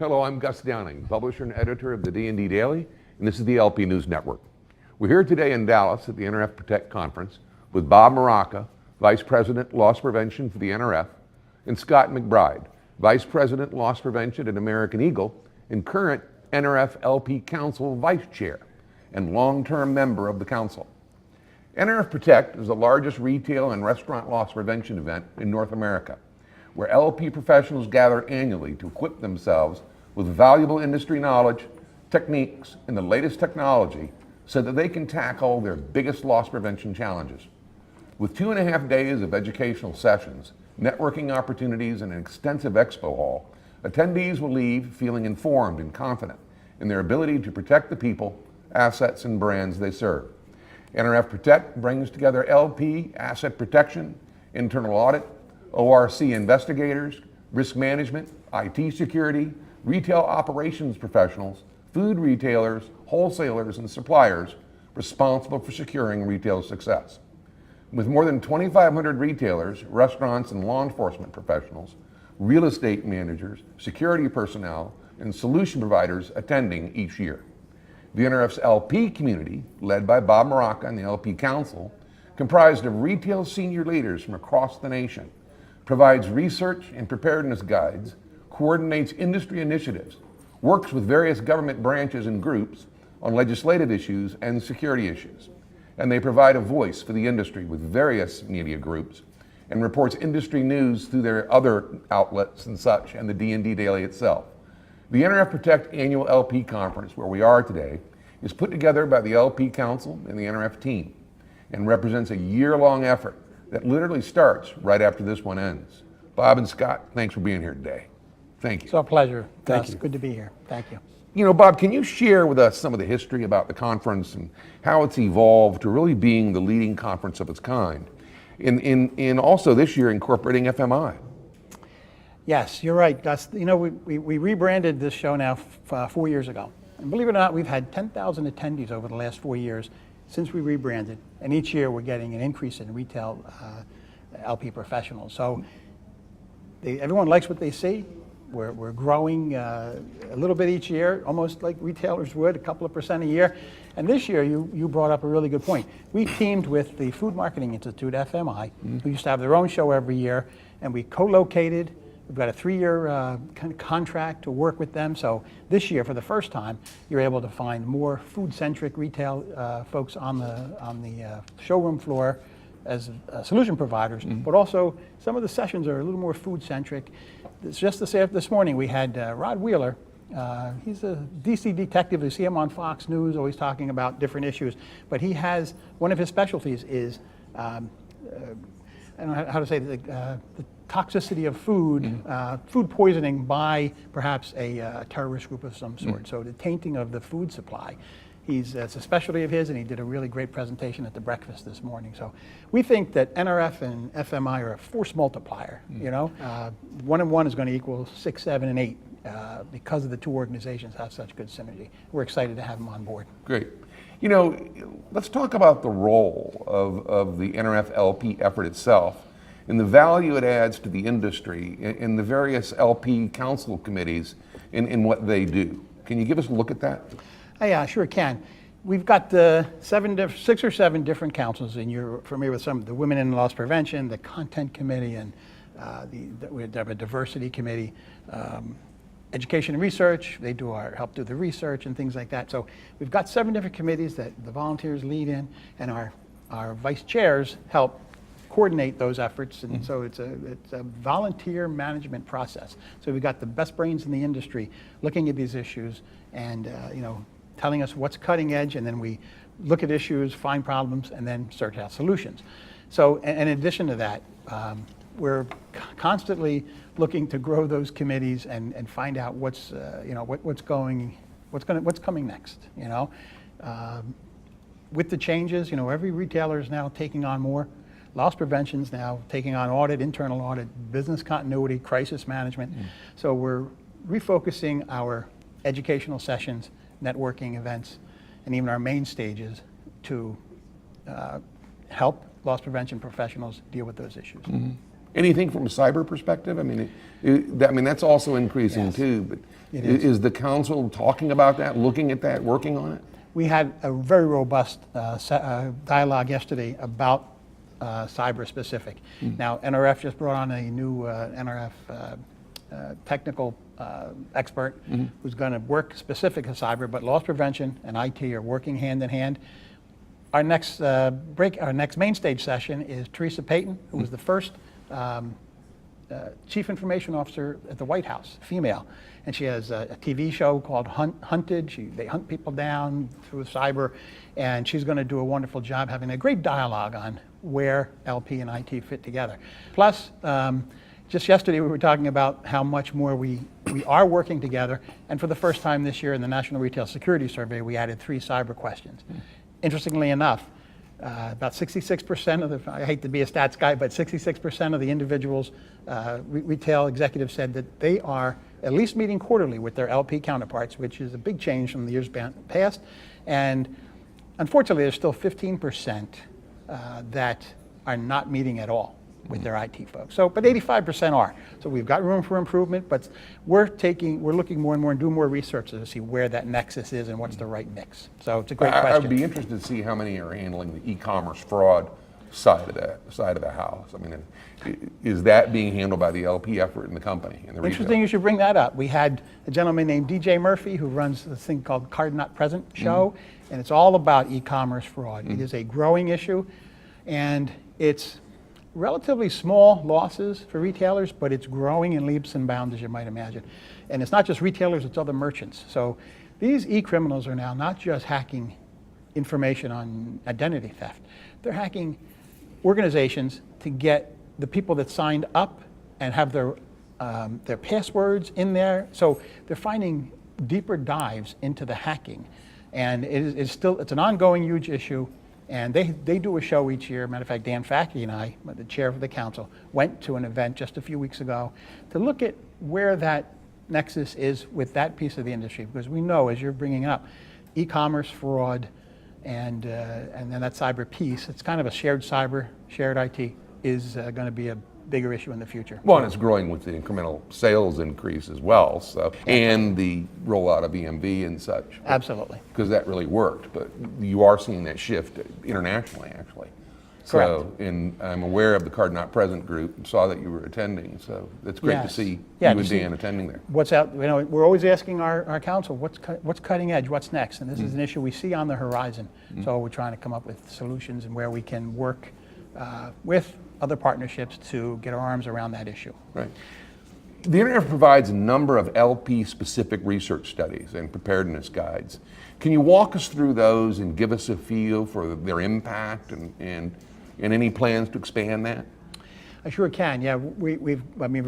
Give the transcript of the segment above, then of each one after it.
Hello, I'm Gus Downing, publisher and editor of the D&D Daily, and this is the LP News Network. We're here today in Dallas at the NRF PROTECT conference with Bob Moraca, Vice President, Loss Prevention for the NRF, and Scott McBride, Vice President, Loss Prevention at American Eagle, and current NRF LP Council Vice Chair and long-term member of the Council. NRF PROTECT is the largest retail and restaurant loss prevention event in North America, where LP professionals gather annually to equip themselves with valuable industry knowledge, techniques, and the latest technology so that they can tackle their biggest loss prevention challenges. With 2.5 days of educational sessions, networking opportunities, and an extensive expo hall, attendees will leave feeling informed and confident in their ability to protect the people, assets, and brands they serve. NRF PROTECT brings together LP, asset protection, internal audit, ORC investigators, risk management, IT security, retail operations professionals, food retailers, wholesalers, and suppliers responsible for securing retail success. With more than 2,500 retailers, restaurants, and law enforcement professionals, real estate managers, security personnel, and solution providers attending each year. The NRF's LP community, led by Bob Moraca and the LP Council, comprised of retail senior leaders from across the nation, provides research and preparedness guides, coordinates industry initiatives, works with various government branches and groups on legislative issues and security issues, and they provide a voice for the industry with various media groups and reports industry news through their other outlets and such, and the D&D Daily itself. The NRF PROTECT Annual LP Conference, where we are today, is put together by the LP Council and the NRF team and represents a year-long effort that literally starts right after this one ends. Bob and Scott, thanks for being here today. Thank you. It's our pleasure. Thank you. Good to be here. Thank you. You know, Bob, can you share with us some of the history about the conference and how it's evolved to really being the leading conference of its kind, in also this year incorporating FMI? Yes, you're right, Gus. You know, we rebranded this show now 4 years ago. And believe it or not, we've had 10,000 attendees over the last 4 years since we rebranded. And each year we're getting an increase in retail LP professionals. So everyone likes what they see. We're growing a little bit each year, almost like retailers would, a couple of % a year. And this year, you brought up a really good point. We teamed with the Food Marketing Institute, FMI, who used to have their own show every year, and we co-located. We've got a 3-year kind of contract to work with them. So this year, for the first time, you're able to find more food-centric retail folks on the showroom floor as solution providers, but also some of the sessions are a little more food-centric. Just this morning, we had Rod Wheeler. He's a DC detective. You see him on Fox News, always talking about different issues. But he has, one of his specialties is, I don't know how to say it, the toxicity of food, food poisoning by perhaps a terrorist group of some sort. So the tainting of the food supply. It's a specialty of his, and he did a really great presentation at the breakfast this morning. So we think that NRF and FMI are a force multiplier. You know, 1 and 1 is going to equal 6, 7, and 8 because of the two organizations have such good synergy. We're excited to have them on board. Great. You know, let's talk about the role of the NRF LP effort itself and the value it adds to the industry in the various LP council committees in what they do. Can you give us a look at that? Yeah, sure can. We've got 6 or 7 different councils, and you're familiar with some of the Women in Loss Prevention, the Content Committee, and we have a Diversity Committee, Education and Research. They help do the research and things like that. So we've got 7 different committees that the volunteers lead in, and our vice chairs help coordinate those efforts, and so it's a volunteer management process. So we've got the best brains in the industry looking at these issues and you know, telling us what's cutting edge, and then we look at issues, find problems, and then search out solutions. So in addition to that, we're constantly looking to grow those committees and find out what's you know, what's coming next. You know, with the changes, you know, every retailer is now taking on more. Loss prevention's now taking on audit, internal audit, business continuity, crisis management. So we're refocusing our educational sessions, networking events, and even our main stages to help loss prevention professionals deal with those issues. Anything from a cyber perspective? I mean, that's also increasing Yes, too. But it is. is the council talking about that, looking at that, working on it? We had a very robust dialogue yesterday about cyber specific. Now, NRF just brought on a new NRF technical expert who's going to work specific to cyber, but loss prevention and IT are working hand in hand. Our next our next main stage session is Theresa Payton, who was the first Chief Information Officer at the White House, female. And she has a TV show called Hunted. They hunt people down through cyber. And she's going to do a wonderful job having a great dialogue on where LP and IT fit together. Plus, just yesterday we were talking about how much more we are working together. And for the first time this year in the National Retail Security Survey, we added 3 cyber questions. Interestingly enough, about 66% of the, I hate to be a stats guy, but 66% of the individuals, retail executives said that they are at least meeting quarterly with their LP counterparts, which is a big change from the years past. And unfortunately, there's still 15% that are not meeting at all with their IT folks. So, but 85% are. So we've got room for improvement, but we're looking more and more and do more research to see where that nexus is and what's the right mix. So it's a great question. I'd be interested to see how many are handling the e-commerce fraud side of the house. I mean, is that being handled by the LP effort in the company? In the Interesting you should bring that up. We had a gentleman named DJ Murphy who runs this thing called Card Not Present show, and it's all about e-commerce fraud. It is a growing issue, and it's relatively small losses for retailers, but it's growing in leaps and bounds, as you might imagine. And it's not just retailers, it's other merchants. So these e-criminals are now not just hacking information on identity theft. They're hacking organizations to get the people that signed up and have their passwords in there. So they're finding deeper dives into the hacking. And it's an ongoing huge issue. And they do a show each year. Matter of fact, Dan Fackey and I, the chair of the council, went to an event just a few weeks ago to look at where that nexus is with that piece of the industry. Because we know, as you're bringing up, e-commerce fraud and then that cyber piece, it's kind of a shared IT is going to be a bigger issue in the future. Well, and it's growing with the incremental sales increase as well, so, and the rollout of EMV and such. Absolutely. Because that really worked, but you are seeing that shift internationally, actually. Correct. So, and I'm aware of the Card Not Present group and saw that you were attending, so it's great to see you and Dan attending there. What's out, we're always asking our council, what's cutting edge, what's next? And this is an issue we see on the horizon. So we're trying to come up with solutions and where we can work with other partnerships to get our arms around that issue. Right. The NRF provides a number of LP-specific research studies and preparedness guides. Can you walk us through those and give us a feel for their impact and any plans to expand that? I sure can. Yeah, we've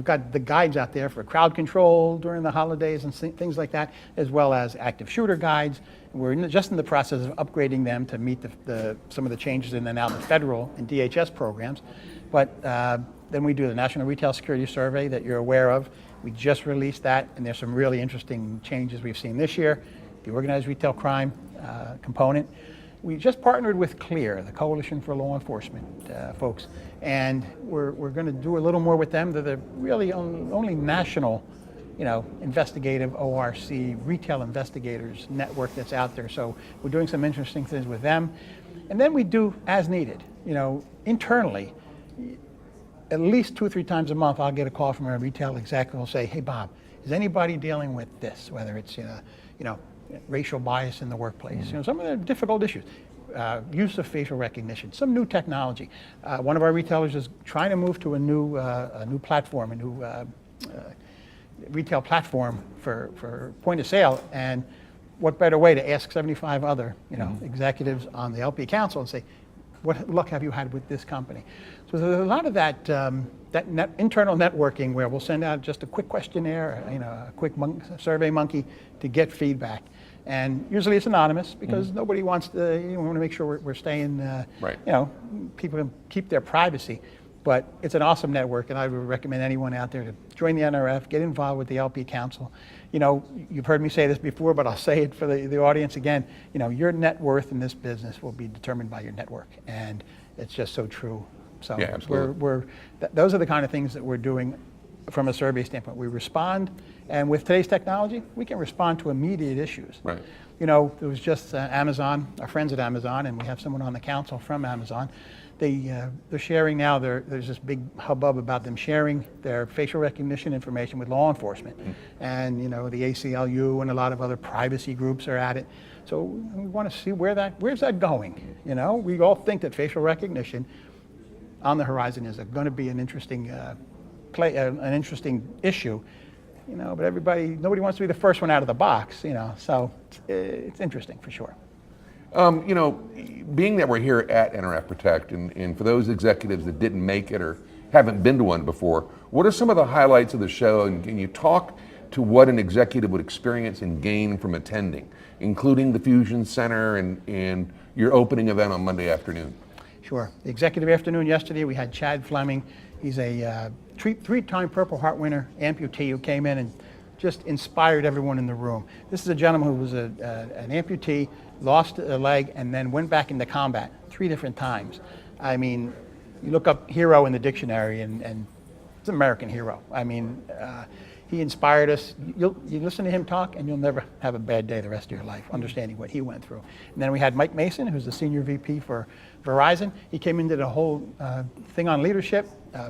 got the guides out there for crowd control during the holidays and things like that, as well as active shooter guides. We're just in the process of upgrading them to meet some of the changes in now the federal and DHS programs. But then we do the National Retail Security Survey that you're aware of. We just released that, and there's some really interesting changes we've seen this year. The organized retail crime component. We just partnered with CLEAR, the Coalition for Law Enforcement folks, and we're going to do a little more with them. They're the really only national, investigative ORC retail investigators network that's out there. So we're doing some interesting things with them, and then we do as needed. Internally, at least 2 or 3 times a month, I'll get a call from a retail exec who will say, "Hey, Bob, is anybody dealing with this? Whether it's racial bias in the workplace, some of the difficult issues, use of facial recognition, some new technology." One of our retailers is trying to move to a new platform, a new retail platform for point of sale, and what better way to ask 75 other executives on the LP Council and say, what luck have you had with this company? So there's a lot of that internal networking where we'll send out just a quick questionnaire, a quick survey monkey to get feedback. And usually it's anonymous because nobody wants to, we want to make sure we're staying, right. People can keep their privacy. But it's an awesome network, and I would recommend anyone out there to join the NRF, get involved with the LP Council. You've heard me say this before, but I'll say it for the audience again. Your net worth in this business will be determined by your network, and it's just so true. So Yeah, absolutely. those are the kind of things that we're doing from a survey standpoint. We respond, and with today's technology, we can respond to immediate issues. Right. You know, there was just Amazon, our friends at Amazon, and we have someone on the council from Amazon. They're sharing now, there's this big hubbub about them sharing their facial recognition information with law enforcement. And, you know, the ACLU and a lot of other privacy groups are at it. So we want to see where's that going? You know, we all think that facial recognition on the horizon is going to be an interesting an interesting issue. You know, but nobody wants to be the first one out of the box, you know, so it's interesting for sure. You know, being that we're here at NRF Protect, and for those executives that didn't make it or haven't been to one before, what are some of the highlights of the show, and can you talk to what an executive would experience and gain from attending, including the Fusion Center and your opening event on Monday afternoon? Sure. The executive afternoon yesterday, we had Chad Fleming. He's a three-time Purple Heart winner, amputee, who came in and just inspired everyone in the room. This is a gentleman who was an amputee, lost a leg, and then went back into combat 3 different times. I mean, you look up hero in the dictionary, and it's an American hero. I mean, he inspired us. You listen to him talk, and you'll never have a bad day the rest of your life, understanding what he went through. And then we had Mike Mason, who's the senior VP for Verizon. He came into the whole thing on leadership,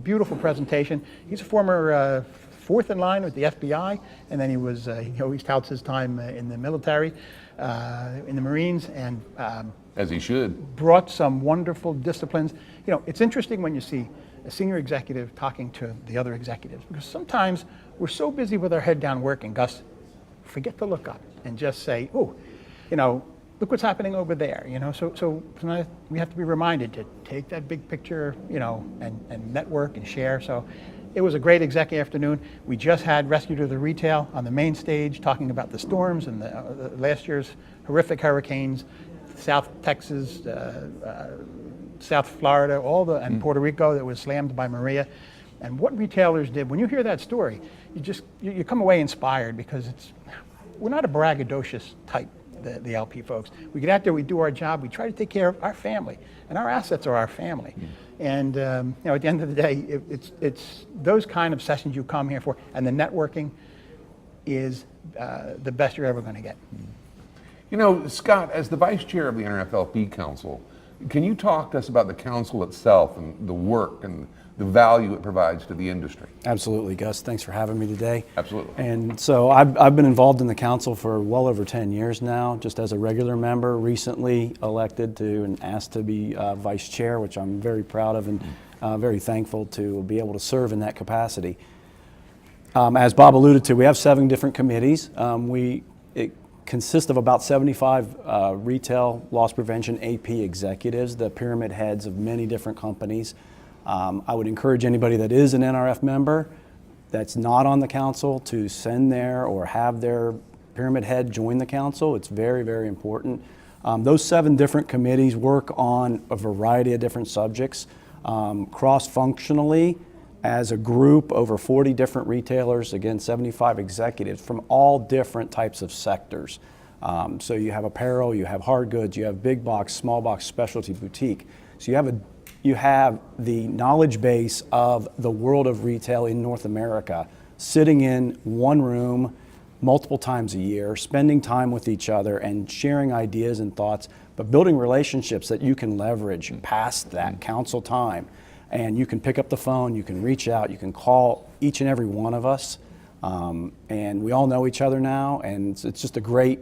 beautiful presentation. He's a former fourth in line with the FBI, and then he always touts his time in the military, in the Marines, and As he should. brought some wonderful disciplines. You know, it's interesting when you see a senior executive talking to the other executives, because sometimes we're so busy with our head down working, Gus, forget to look up and just say, oh, you know, look what's happening over there, you know. So we have to be reminded to take that big picture, you know, and network and share. So it was a great exec afternoon. We just had Rescue to the Retail on the main stage talking about the storms and the last year's horrific hurricanes, South Texas, South Florida, and Puerto Rico that was slammed by Maria. And what retailers did, when you hear that story, you come away inspired, because we're not a braggadocious type, the LP folks. We get out there, we do our job, we try to take care of our family, and our assets are our family. And you know, at the end of the day, it's those kind of sessions you come here for, and the networking is the best you're ever going to get. You know, Scott, as the vice chair of the NRF LP Council, can you talk to us about the council itself and the work and the value it provides to the industry? Absolutely, Gus. Thanks for having me today. Absolutely. And so I've been involved in the council for well over 10 years now, just as a regular member, recently elected to and asked to be vice chair, which I'm very proud of and very thankful to be able to serve in that capacity. As Bob alluded to, we have 7 different committees. It consists of about 75 retail loss prevention AP executives, the pyramid heads of many different companies. I would encourage anybody that is an NRF member that's not on the council to send their or have their pyramid head join the council. It's very, very important. Those 7 different committees work on a variety of different subjects, cross-functionally as a group, over 40 different retailers, again, 75 executives from all different types of sectors. So you have apparel, you have hard goods, you have big box, small box, specialty boutique. So you have the knowledge base of the world of retail in North America sitting in one room multiple times a year, spending time with each other and sharing ideas and thoughts, but building relationships that you can leverage past that council time. And you can pick up the phone, you can reach out, you can call each and every one of us. And we all know each other now, and it's just a great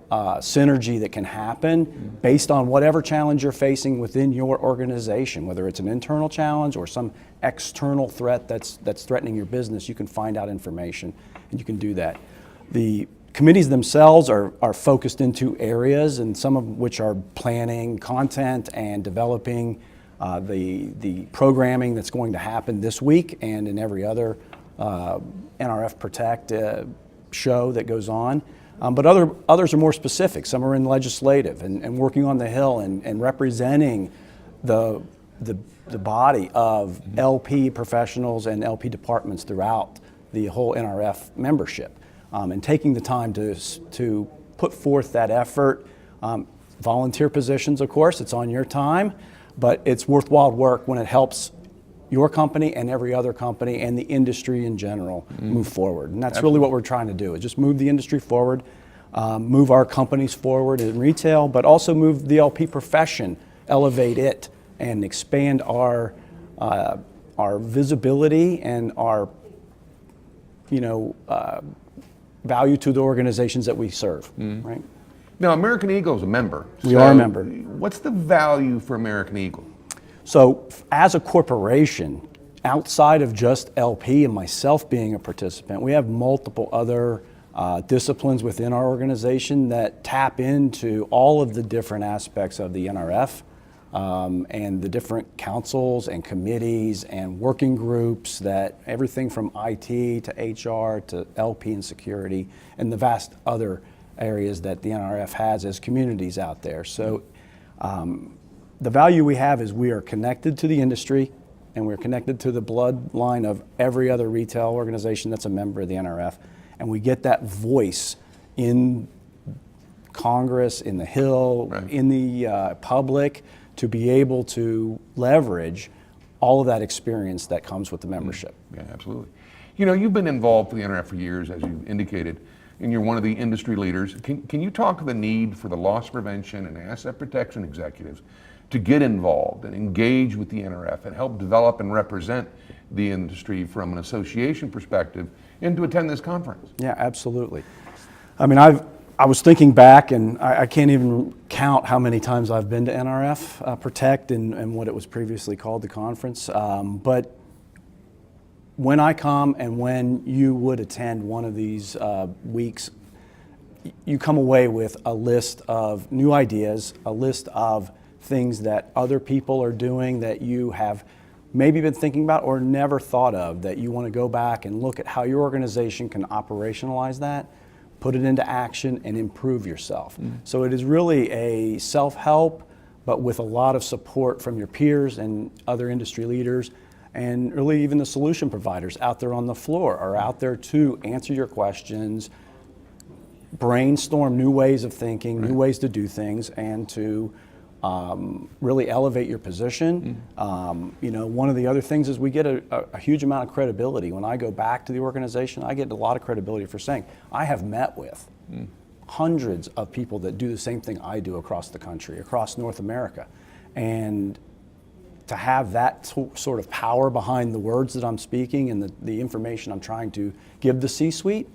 synergy that can happen based on whatever challenge you're facing within your organization, whether it's an internal challenge or some external threat that's threatening your business. You can find out information, and you can do that. The committees themselves are focused into areas, and some of which are planning content and developing the programming that's going to happen this week and in every other NRF Protect show that goes on. But others are more specific. Some are in legislative and working on the Hill and representing the body of LP professionals and LP departments throughout the whole NRF membership, and taking the time to put forth that effort. Volunteer positions, of course, it's on your time. but it's worthwhile work when it helps your company and every other company and the industry in general move forward. And that's really what we're trying to do, is just move the industry forward, move our companies forward in retail, but also move the LP profession, elevate it, and expand our visibility and our value to the organizations that we serve, right? Now, American Eagle is a member. We are a member. What's the value for American Eagle? So as a corporation, outside of just LP and myself being a participant, we have multiple other disciplines within our organization that tap into all of the different aspects of the NRF and the different councils and committees and working groups, that everything from IT to HR to LP and security and the vast other areas that the NRF has as communities out there. So the value we have is we are connected to the industry, and we're connected to the bloodline of every other retail organization that's a member of the NRF, and we get that voice in Congress, in the Hill, right, in the public, to be able to leverage all of that experience that comes with the membership. Yeah, absolutely. You know, you've been involved with the NRF for years, as you indicated, and you're one of the industry leaders. Can you talk of the need for the loss prevention and asset protection executives to get involved and engage with the NRF and help develop and represent the industry from an association perspective and to attend this conference? Yeah, absolutely. I mean, I was thinking back, and I can't even count how many times I've been to NRF PROTECT and what it was previously called, the conference. But when I come and when you would attend one of these weeks, you come away with a list of new ideas, a list of things that other people are doing that you have maybe been thinking about or never thought of, that you want to go back and look at how your organization can operationalize that, put it into action, and improve yourself. So it is really a self-help, but with a lot of support from your peers and other industry leaders, and really even the solution providers out there on the floor are out there to answer your questions, brainstorm new ways of thinking, new ways to do things, and to really elevate your position. One of the other things is we get a huge amount of credibility. When I go back to the organization, I get a lot of credibility for saying, I have met with hundreds of people that do the same thing I do across the country, across North America. And to have that sort of power behind the words that I'm speaking and the information I'm trying to give the C-suite,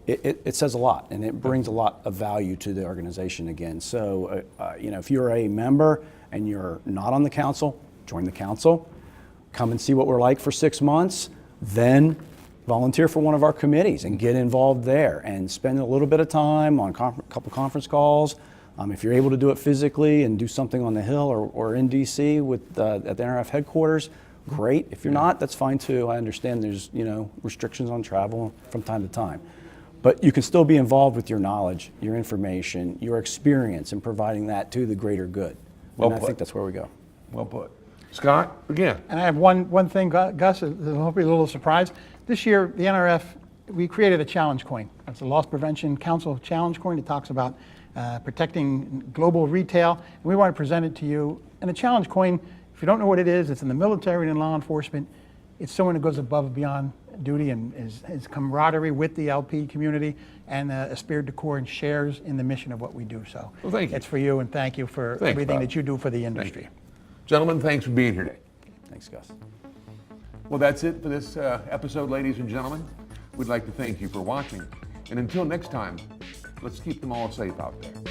it says a lot, and it brings a lot of value to the organization again. So, if you're a member and you're not on the council, join the council, come and see what we're like for 6 months, then volunteer for one of our committees and get involved there and spend a little bit of time on a couple conference calls. If you're able to do it physically and do something on the Hill or in DC at the NRF headquarters, great. If you're not, that's fine too. I understand there's restrictions on travel from time to time. But you can still be involved with your knowledge, your information, your experience, and providing that to the greater good. Well and I put. think that's where we go. Well put. Scott, again. And I have one thing, Gus, it'll be a little surprise. This year, the NRF, we created a challenge coin. It's a Loss Prevention Council challenge coin. It talks about protecting global retail. And we want to present it to you. And a challenge coin, if you don't know what it is, it's in the military and in law enforcement. It's someone who goes above and beyond duty and is camaraderie with the LP community and esprit de corps and shares in the mission of what we do. So well, thank you. It's for you, and thank you for Thanks, everything Bob. that you do for the industry. Gentlemen, thanks for being here today. Thanks, Gus. Well, that's it for this episode, ladies and gentlemen. We'd like to thank you for watching. And until next time, let's keep them all safe out there.